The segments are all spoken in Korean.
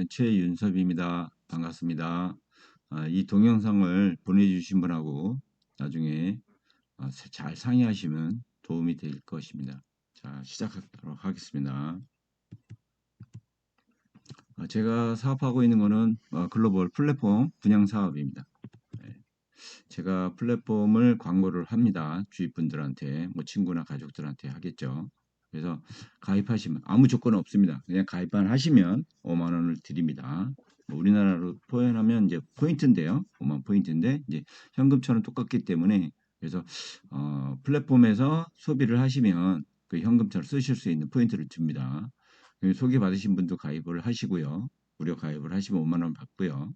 최윤섭입니다. 반갑습니다. 이 동영상을 보내주신 분하고 나중에 잘 상의하시면 도움이 될 것입니다. 자, 시작하도록 하겠습니다. 제가 사업하고 있는 것은 글로벌 플랫폼 분양 사업입니다. 네, 제가 플랫폼을 광고를 합니다. 주위 분들한테, 뭐 친구나 가족들한테 하겠죠. 그래서 가입하시면 아무 조건 없습니다. 그냥 가입만 하시면 5만 원을 드립니다. 뭐 우리나라로 표현하면 이제 포인트인데요. 5만 포인트인데 이제 현금처럼 똑같기 때문에 그래서 플랫폼에서 소비를 하시면 그 현금처럼 쓰실 수 있는 포인트를 줍니다. 소개받으신 분도 가입을 하시고요. 무료 가입을 하시면 5만 원 받고요.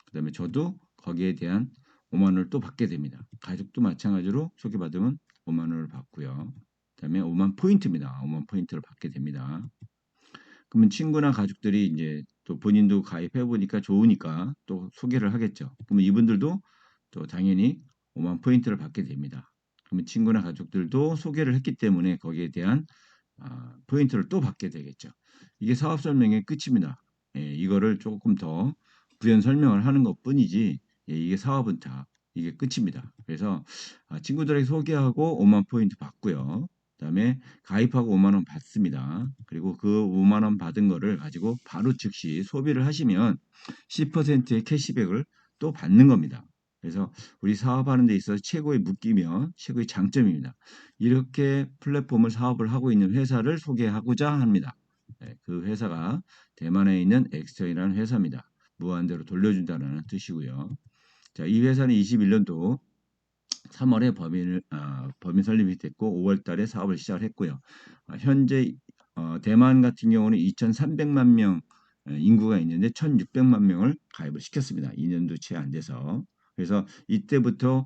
그다음에 저도 거기에 대한 5만 원을 또 받게 됩니다. 가족도 마찬가지로 소개받으면 5만 원을 받고요. 그다음에 5만 포인트입니다. 5만 포인트를 받게 됩니다. 그러면 친구나 가족들이 이제 또 본인도 가입해 보니까 좋으니까 또 소개를 하겠죠. 그러면 이분들도 또 당연히 5만 포인트를 받게 됩니다. 그러면 친구나 가족들도 소개를 했기 때문에 거기에 대한 포인트를 또 받게 되겠죠. 이게 사업 설명의 끝입니다. 예, 이거를 조금 더 부연 설명을 하는 것 뿐이지 이게 사업은 다 이게 끝입니다. 그래서 친구들에게 소개하고 5만 포인트 받고요. 그다음에 가입하고 5만 원 받습니다. 그리고 그 5만 원 받은 거를 가지고 바로 즉시 소비를 하시면 10%의 캐시백을 또 받는 겁니다. 그래서 우리 사업하는 데 있어서 최고의 묶이며 최고의 장점입니다. 이렇게 플랫폼을 사업을 하고 있는 회사를 소개하고자 합니다. 네, 그 회사가 대만에 있는 엑스터이라는 회사입니다. 무한대로 돌려준다는 뜻이고요. 자, 이 회사는 21년도 3월에 법인 설립이 됐고 5월 달에 사업을 시작을 했고요. 현재 대만 같은 경우는 2,300만 명 인구가 있는데 1,600만 명을 가입을 시켰습니다. 2년도 채 안 돼서. 그래서 이때부터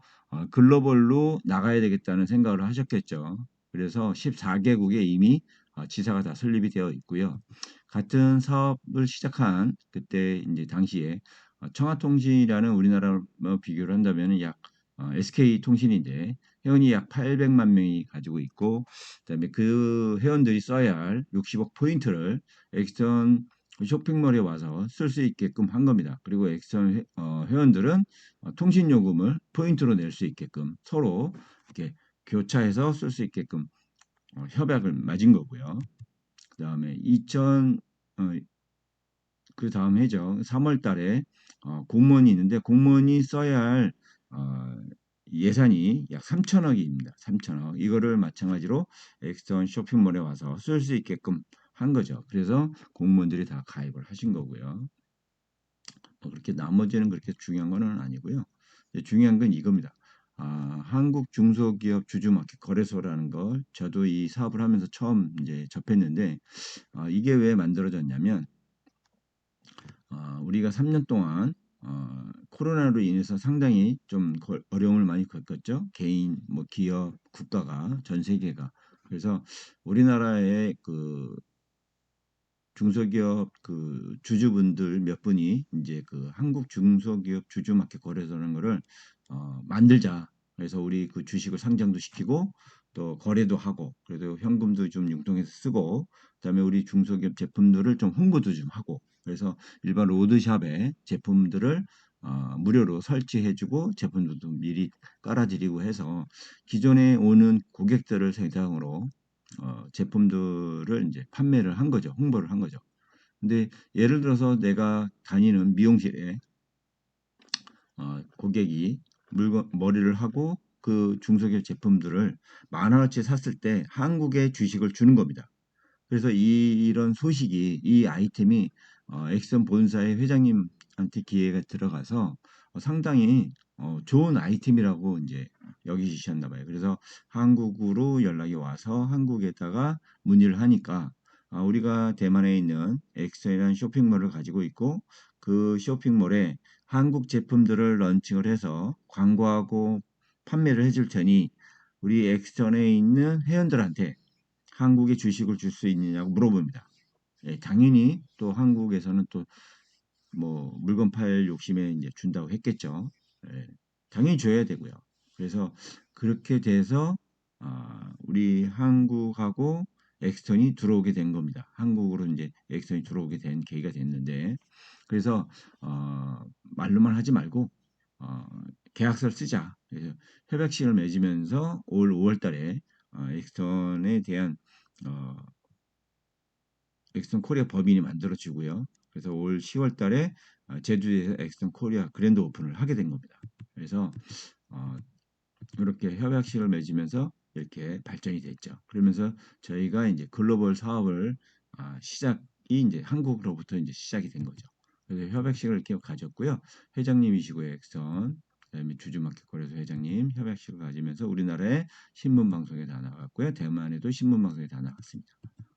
글로벌로 나가야 되겠다는 생각을 하셨겠죠. 그래서 14개국에 이미 지사가 다 설립이 되어 있고요. 같은 사업을 시작한 그때 이제 당시에 청하통신이라는 우리나라로 비교를 한다면 약 SK통신인데 회원이 약 800만 명이 가지고 있고 그다음에 그 회원들이 써야 할 60억 포인트를 엑스턴 쇼핑몰에 와서 쓸 수 있게끔 한 겁니다. 그리고 엑스턴 회원들은 통신 요금을 포인트로 낼 수 있게끔 서로 이렇게 교차해서 쓸 수 있게끔 협약을 맺은 거고요. 그다음에 그 다음 해죠. 3월 달에 공무원이 있는데 공무원이 써야 할 어, 예산이 약 3천억입니다. 3천억. 이거를 마찬가지로 엑스턴 쇼핑몰에 와서 쓸 수 있게끔 한 거죠. 그래서 공무원들이 다 가입을 하신 거고요. 뭐 그렇게 나머지는 그렇게 중요한 거는 아니고요. 중요한 건 이겁니다. 한국 중소기업 주주마켓 거래소라는 걸 저도 이 사업을 하면서 처음 이제 접했는데 이게 왜 만들어졌냐면 우리가 3년 동안 코로나로 인해서 상당히 좀 어려움을 많이 겪었죠. 개인, 뭐 기업, 국가가 전 세계가. 그래서 우리나라의 그 중소기업 그 주주분들 몇 분이 이제 그 한국 중소기업 주주마켓 거래소라는 거를 만들자. 그래서 우리 그 주식을 상장도 시키고 또 거래도 하고 그래도 현금도 좀 융통해서 쓰고 그다음에 우리 중소기업 제품들을 좀 홍보도 좀 하고 그래서 일반 로드샵에 제품들을 무료로 설치해주고 제품들도 미리 깔아드리고 해서 기존에 오는 고객들을 대상으로 제품들을 이제 판매를 한 거죠. 홍보를 한 거죠. 근데 예를 들어서 내가 다니는 미용실에 고객이 머리를 하고 그 중소기업 제품들을 10,000원어치 샀을 때 한국에 주식을 주는 겁니다. 그래서 이런 소식이 이 아이템이 엑슨 본사의 회장님한테 기회가 들어가서 상당히 좋은 아이템이라고 이제 여기셨나 봐요. 그래서 한국으로 연락이 와서 한국에다가 문의를 하니까 우리가 대만에 있는 엑슨이라는 쇼핑몰을 가지고 있고 그 쇼핑몰에 한국 제품들을 런칭을 해서 광고하고 판매를 해줄 테니 우리 엑스전에 있는 회원들한테 한국에 주식을 줄 수 있느냐고 물어봅니다. 예, 당연히 또 한국에서는 또 뭐 물건 팔 욕심에 이제 준다고 했겠죠. 예, 당연히 줘야 되고요. 그래서 그렇게 돼서 우리 한국하고 엑스턴이 들어오게 된 겁니다. 한국으로 이제 엑스턴이 들어오게 된 계기가 됐는데, 그래서 말로만 하지 말고 어, 계약서를 쓰자. 그래서 협약식을 맺으면서 올 5월달에 엑스턴에 대한 어, 엑스턴 코리아 법인이 만들어지고요. 그래서 올 10월달에 제주에서 엑스턴 코리아 그랜드 오픈을 하게 된 겁니다. 그래서 어, 이렇게 협약식을 맺으면서 이렇게 발전이 됐죠. 그러면서 저희가 이제 글로벌 사업을 시작이 이제 한국으로부터 이제 시작이 된 거죠. 그래서 협약식을 이렇게 가졌고요. 회장님이시고요, 엑선. 그다음에 주주마켓 거래소 회장님 협약식을 가지면서 우리나라의 신문 방송에 다 나갔고요. 대만에도 신문 방송에 다 나갔습니다.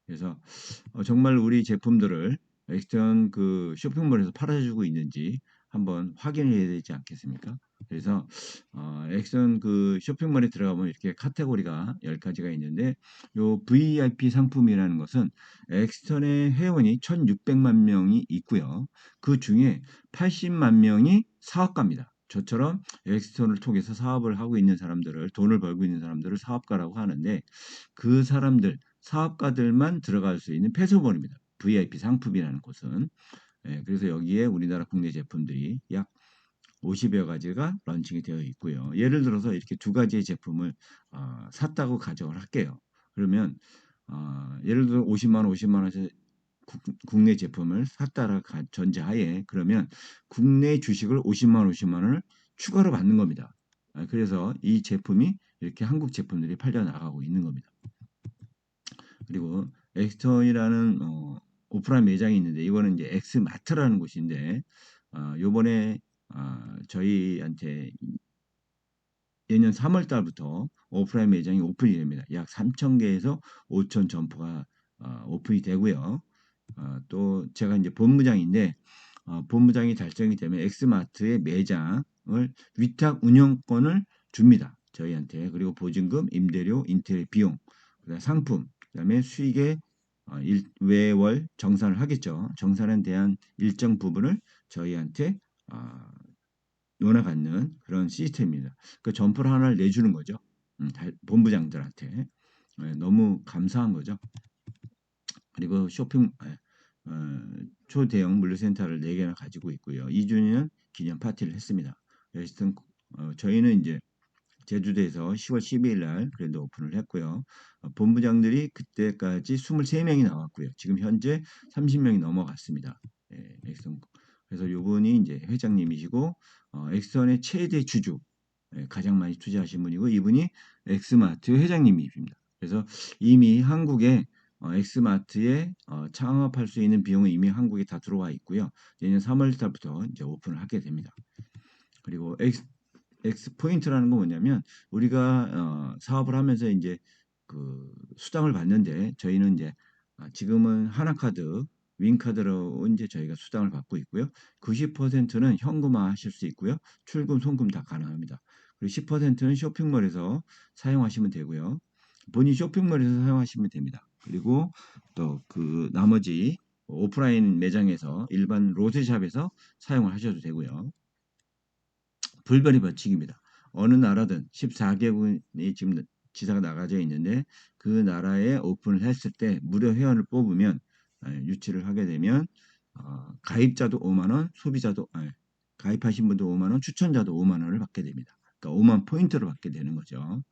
그래서 정말 우리 제품들을 엑스턴 그 쇼핑몰에서 팔아주고 있는지 한번 확인해야 되지 않겠습니까? 그래서 엑스턴 그 쇼핑몰에 들어가면 이렇게 카테고리가 10가지가 있는데 요 VIP 상품이라는 것은 엑스턴의 회원이 1,600만 명이 있고요. 그 중에 80만 명이 사업가입니다. 저처럼 엑스턴을 통해서 사업을 하고 있는 사람들을 돈을 벌고 있는 사람들을 사업가라고 하는데 그 사람들 사업가들만 들어갈 수 있는 폐쇄본입니다. VIP 상품이라는 곳은. 그래서 여기에 우리나라 국내 제품들이 약 50여 가지가 런칭이 되어 있고요. 예를 들어서 이렇게 두 가지의 제품을 샀다고 가정을 할게요. 그러면 예를 들어 50만 원, 50만 원에서 국내 제품을 샀다라 전제하에 그러면 국내 주식을 50만 원, 50만 원을 추가로 받는 겁니다. 그래서 이 제품이 이렇게 한국 제품들이 팔려 나가고 있는 겁니다. 그리고 엑스턴이라는 오프라인 매장이 있는데 이거는 이제 엑스마트라는 곳인데 요번에 저희한테 내년 3월 달부터 오프라인 매장이 오픈이 됩니다. 약 3,000개에서 5,000 점포가 오픈이 되고요. 또 제가 이제 본부장인데 본부장이 달성이 되면 엑스마트의 매장을 위탁 운영권을 줍니다. 저희한테. 그리고 보증금, 임대료, 인테리어 비용, 그다음 상품, 그다음에 수익의 매월 정산을 하겠죠. 정산에 대한 일정 부분을 저희한테 논아 갖는 그런 시스템입니다. 그 점포를 하나를 내주는 거죠. 본부장들한테. 너무 감사한 거죠. 그리고 초대형 물류센터를 4개나 가지고 있고요. 2주년 기념 파티를 했습니다. 여튼 저희는 이제 제주도에서 10월 12일 날 그랜드 오픈을 했고요. 본부장들이 그때까지 23명이 나왔고요. 지금 현재 30명이 넘어갔습니다. 엑선. 그래서 이분이 이제 회장님이시고 엑선의 최대 주주, 가장 많이 투자하신 분이고 이분이 엑스마트 회장님이십니다. 그래서 이미 한국에 엑스마트에 창업할 수 있는 비용은 이미 한국에 다 들어와 있고요. 내년 3월 달부터 이제 오픈을 하게 됩니다. 그리고 엑스 포인트라는 건 뭐냐면 우리가 사업을 하면서 이제 그 수당을 받는데 저희는 이제 지금은 하나카드, 윙카드로 이제 저희가 수당을 받고 있고요. 90%는 현금화 하실 수 있고요. 출금, 송금 다 가능합니다. 그리고 10%는 쇼핑몰에서 사용하시면 되고요. 본인 쇼핑몰에서 사용하시면 됩니다. 그리고 또 그 나머지 오프라인 매장에서 일반 로드샵에서 사용을 하셔도 되고요. 불변의 법칙입니다. 어느 나라든 14개국이 지금 지사가 나가져 있는데 그 나라에 오픈을 했을 때 무료 회원을 뽑으면 유치를 하게 되면 가입자도 5만 원, 소비자도 가입하신 분도 5만 원, 추천자도 5만 원을 받게 됩니다. 그러니까 5만 포인트를 받게 되는 거죠.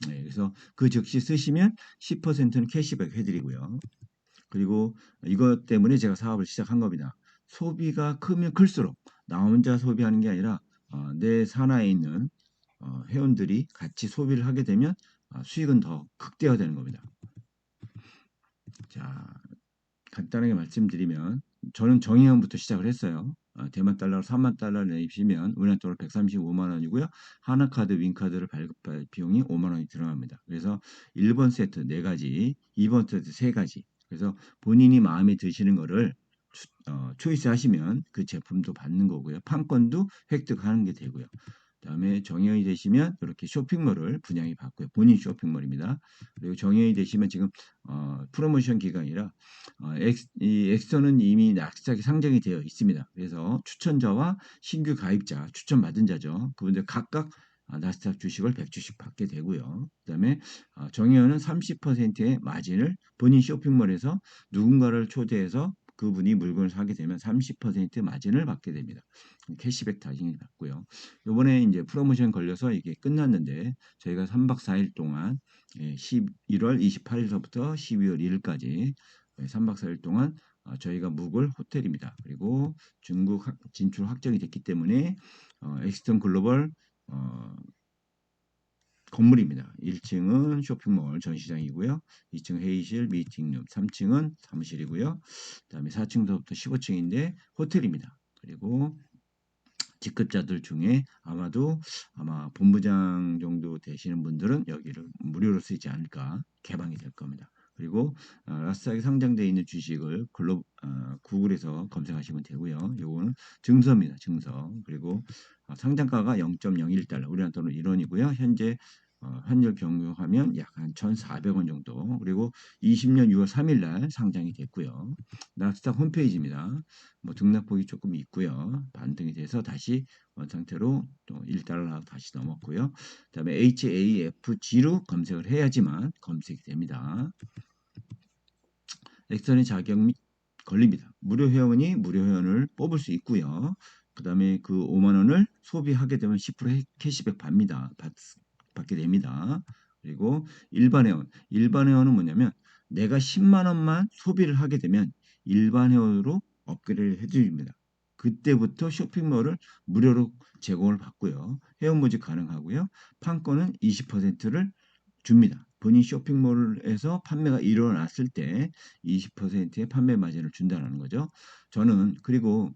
그래서 그 즉시 쓰시면 10%는 캐시백 해드리고요. 그리고 이것 때문에 제가 사업을 시작한 겁니다. 소비가 크면 클수록 나 혼자 소비하는 게 아니라 내 산하에 있는 회원들이 같이 소비를 하게 되면 수익은 더 극대화되는 겁니다. 자, 간단하게 말씀드리면 저는 정의원부터 시작을 했어요. 대만 달러로 3만 달러를 내시면 우리나라 돈으로 135만 원이고요. 하나카드, 윙카드를 발급할 비용이 5만 원이 들어갑니다. 그래서 1번 세트 4가지, 2번 세트 3가지. 그래서 본인이 마음에 드시는 거를 초이스 하시면 그 제품도 받는 거고요. 판권도 획득하는 게 되고요. 그다음에 정형이 되시면 이렇게 쇼핑몰을 분양이 받고요. 본인 쇼핑몰입니다. 그리고 정형이 되시면 지금 프로모션 기간이라 이 엑선은 이미 낙스닥에 상장이 되어 있습니다. 그래서 추천자와 신규 가입자, 추천받은 자죠. 그분들 각각 나스닥 주식을 100주씩 받게 되고요. 그다음에 정의원은 30%의 마진을 본인 쇼핑몰에서 누군가를 초대해서 그분이 물건을 사게 되면 30% 마진을 받게 됩니다. 캐시백 당연히 받고요. 요번에 이제 프로모션 걸려서 이게 끝났는데 저희가 3박 4일 동안 11월 28일서부터 12월 1일까지 3박 4일 동안 저희가 묵을 호텔입니다. 그리고 중국 진출 확정이 됐기 때문에 엑스턴 글로벌 건물입니다. 1층은 쇼핑몰 전시장이고요. 2층 회의실, 미팅룸, 3층은 사무실이고요. 그다음에 4층부터 15층인데 호텔입니다. 그리고 직급자들 중에 아마 본부장 정도 되시는 분들은 여기를 무료로 쓰지 않을까 개방이 될 겁니다. 그리고 라스닥에 상장되어 있는 주식을 구글에서 검색하시면 되고요. 요거는 증서입니다. 증서. 그리고 상장가가 0.01달러, 우리나라 돈으로 1원이고요. 현재 환율 변경하면 약 한 1,400원 정도. 그리고 20년 6월 3일 날 상장이 됐고요. 나스닥 홈페이지입니다. 뭐 등락폭이 조금 있고요. 반등이 돼서 다시 원상태로 또 1달러 다시 넘었고요. 그다음에 HAFG로 검색을 해야지만 검색이 됩니다. 엑선의 자격 및 권리입니다. 무료 회원이 무료 회원을 뽑을 수 있고요. 그 다음에 그 5만 원을 소비하게 되면 10% 캐시백 받게 됩니다. 그리고 일반 회원은 뭐냐면 내가 10만 원만 소비를 하게 되면 일반 회원으로 업그레이드 해드립니다. 그때부터 쇼핑몰을 무료로 제공을 받고요. 회원 모집 가능하고요. 판권은 20%를 줍니다. 본인 쇼핑몰에서 판매가 일어났을 때 20%의 판매 마진을 준다는 거죠. 저는 그리고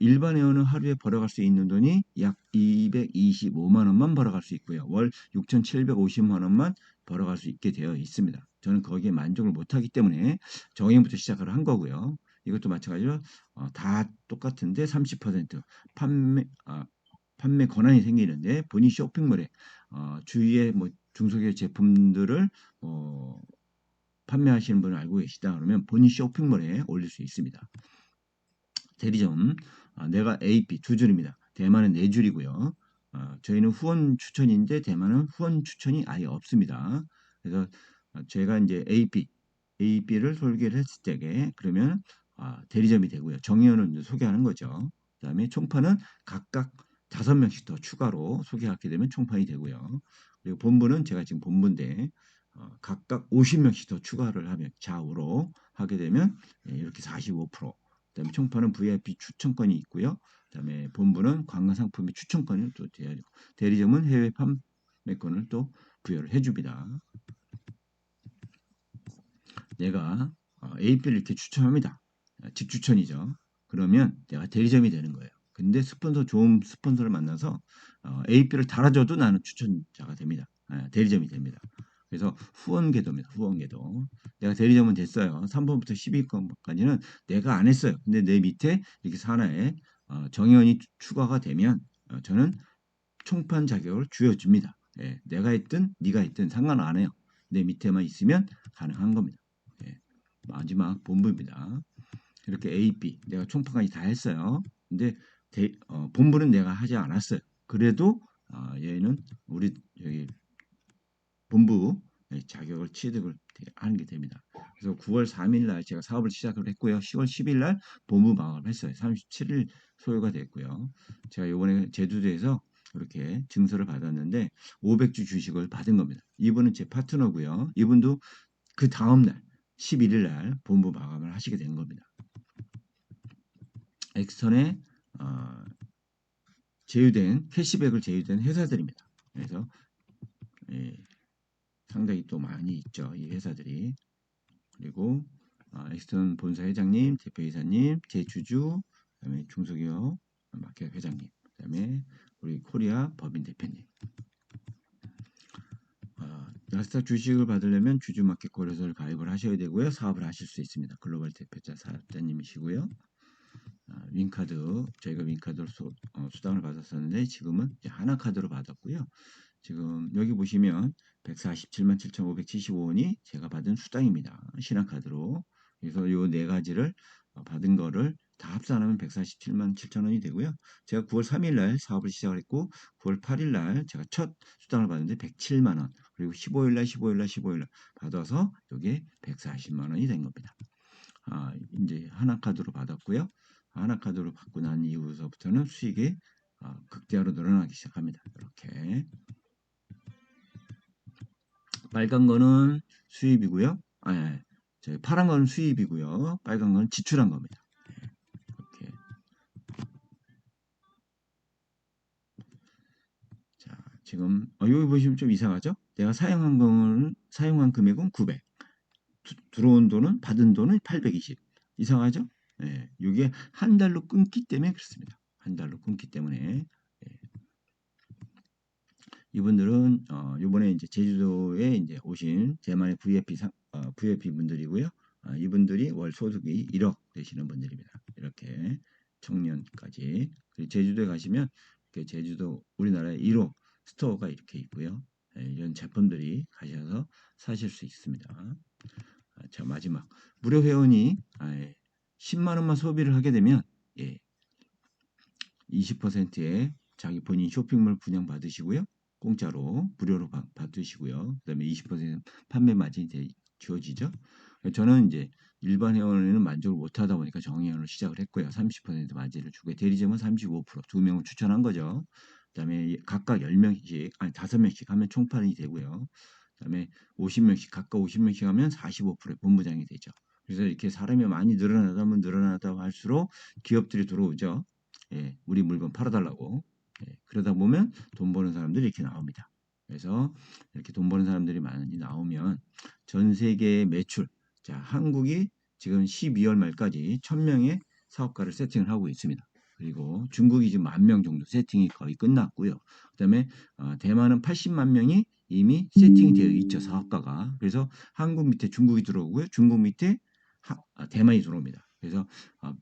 일반 회원은 하루에 벌어갈 수 있는 돈이 약 225만 원만 벌어갈 수 있고요. 월 6,750만 원만 벌어갈 수 있게 되어 있습니다. 저는 거기에 만족을 못하기 때문에 정액부터 시작을 한 거고요. 이것도 마찬가지로 다 똑같은데 30% 판매 권한이 생기는데 본인 쇼핑몰에 주위에 뭐 중소기업 제품들을 판매하시는 분을 알고 계시다 그러면 본인 쇼핑몰에 올릴 수 있습니다. 대리점 내가 AP 두 줄입니다. 대만은 네 줄이고요. 저희는 후원 추천인데 대만은 후원 추천이 아예 없습니다. 그래서 제가 이제 AP를 소개를 했을 때에 그러면 대리점이 되고요. 정의원은 소개하는 거죠. 그다음에 총판은 각각 5명씩 더 추가로 소개하게 되면 총판이 되고요. 그리고 본부는 제가 지금 본부인데 각각 50명씩 더 추가를 하면 좌우로 하게 되면 이렇게 45%. 그다음에 총판은 VIP 추천권이 있고요. 그다음에 본부는 관광상품의 추천권을 또 대리점은 해외 판매권을 또 부여를 해줍니다. 내가 AP를 이렇게 추천합니다. 직추천이죠. 그러면 내가 대리점이 되는 거예요. 근데 좋은 스폰서를 만나서 AP를 달아줘도 나는 추천자가 됩니다. 대리점이 됩니다. 그래서 후원궤도입니다. 후원궤도. 내가 대리점은 됐어요. 3번부터 12번까지는 내가 안 했어요. 근데 내 밑에 이렇게 산하에 정의원이 추가가 되면 저는 총판 자격을 쥐어줍니다. 예, 내가 했든 네가 했든 상관 안 해요. 내 밑에만 있으면 가능한 겁니다. 예, 마지막 본부입니다. 이렇게 A, B 내가 총판까지 다 했어요. 근데 본부는 내가 하지 않았어요. 그래도 얘는 우리 여기 본부 자격을 취득을 하는 게 됩니다. 그래서 9월 3일 날 제가 사업을 시작을 했고요. 10월 10일 날 본부 마감을 했어요. 37일 소요가 됐고요. 제가 이번에 제주도에서 이렇게 증서를 받았는데 500주 주식을 받은 겁니다. 이분은 제 파트너고요. 이분도 그 다음 날 11일 날 본부 마감을 하시게 된 겁니다. 엑스턴에 캐시백을 제휴된 회사들입니다. 그래서 상당히 또 많이 있죠. 이 회사들이. 그리고 엑스턴 본사 회장님, 대표이사님, 제주주, 그다음에 중소기업 마켓 회장님, 그다음에 우리 코리아 법인 대표님. 나스닥 주식을 받으려면 주주마켓 거래소를 가입을 하셔야 되고요. 사업을 하실 수 있습니다. 글로벌 대표자 사업자님이시고요. 윈카드 저희가 윈카드로 수당을 받았었는데 지금은 하나카드로 받았고요. 지금 여기 보시면 147만 7,575원이 제가 받은 수당입니다. 신한카드로. 그래서 요 네 가지를 받은 거를 다 합산하면 147만 7천 원이 되고요. 제가 9월 3일 날 사업을 시작을 했고 9월 8일 날 제가 첫 수당을 받았는데 107만 원. 그리고 15일 날 15일 날 15일 날 받아서 이게 140만 원이 된 겁니다. 이제 하나카드로 받았고요. 하나카드로 받고 난 이후서부터는 수익이 극대화로 늘어나기 시작합니다. 이렇게 빨간 거는 수입이고요. 저희 파란 거는 수입이고요. 빨간 거는 지출한 겁니다. 이렇게. 자, 지금 여기 보시면 좀 이상하죠? 내가 사용한 금액은 900. 들어온 돈은 받은 돈은 820. 이상하죠? 예, 이게 한 달로 끊기 때문에 그렇습니다. 한 달로 끊기 때문에. 예. 이분들은 이번에 이제 제주도에 이제 오신 대만의 VIP 분들이고요. 이분들이 월 소득이 1억 되시는 분들입니다. 이렇게 청년까지. 그리고 제주도에 가시면 제주도 우리나라의 1호 스토어가 이렇게 있고요. 예, 이런 제품들이 가셔서 사실 수 있습니다. 자, 마지막 무료 회원이 10만 원만 소비를 하게 되면 20%의 자기 본인 쇼핑몰 분양 받으시고요. 공짜로 무료로 받으시고요. 그다음에 20% 판매 마진이 주어지죠. 저는 이제 일반 회원에는 만족을 못하다 보니까 정회원을 시작을 했고요. 30% 마진을 주고 대리점은 35%두 명을 추천한 거죠. 그다음에 각각 10명씩 아니 5명씩 하면 총판이 되고요. 그다음에 50명씩 각각 50명씩 하면 45%의 본부장이 되죠. 그래서 이렇게 사람이 많이 늘어나다 할수록 기업들이 들어오죠. 예, 우리 물건 팔아달라고. 예, 그러다 보면 돈 버는 사람들이 이렇게 나옵니다. 그래서 이렇게 돈 버는 사람들이 많이 나오면 전 세계의 매출, 자, 한국이 지금 12월 말까지 1000명의 사업가를 세팅을 하고 있습니다. 그리고 중국이 지금 10,000명 정도 세팅이 거의 끝났고요. 그다음에 대만은 80만 명이 이미 세팅이 되어 있죠, 사업가가. 그래서 한국 밑에 중국이 들어오고요. 중국 밑에 대만이 들어옵니다. 그래서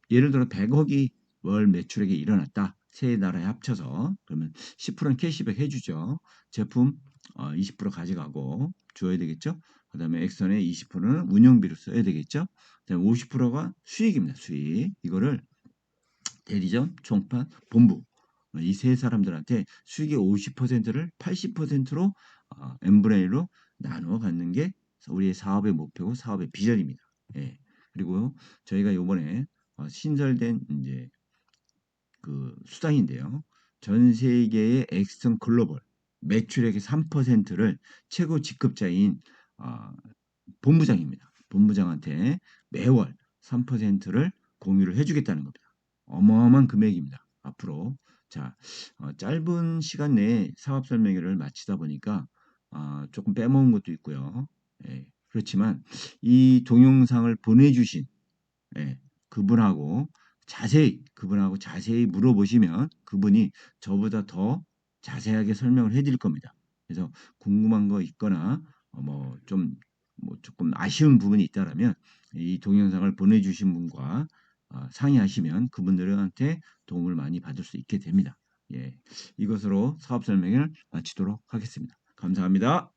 예를 들어 100억이 월 매출액이 일어났다. 세 나라에 합쳐서 그러면 10%는 캐시백 해주죠. 제품 20% 가져가고 줘야 되겠죠. 그 다음에 액선의 20%는 운영비로 써야 되겠죠. 그다음에 50%가 수익입니다. 수익. 이거를 대리점, 총판, 본부 이 세 사람들한테 수익의 50%를 80%로 n분의 1로 나누어 갖는 게 우리의 사업의 목표고 사업의 비전입니다. 예. 그리고 저희가 이번에 신설된 이제 그 수당인데요. 전 세계의 엑슨 글로벌 매출액의 3%를 최고 직급자인 본부장입니다. 본부장한테 매월 3%를 공유를 해주겠다는 겁니다. 어마어마한 금액입니다. 앞으로 자 짧은 시간 내에 사업 설명회를 마치다 보니까 조금 빼먹은 것도 있고요. 예, 그렇지만 이 동영상을 보내주신 예, 그분하고 자세히 물어보시면 그분이 저보다 더 자세하게 설명을 해드릴 겁니다. 그래서 궁금한 거 있거나 뭐 조금 아쉬운 부분이 있다라면 이 동영상을 보내주신 분과 상의하시면 그분들한테 도움을 많이 받을 수 있게 됩니다. 예, 이것으로 사업 설명을 마치도록 하겠습니다. 감사합니다.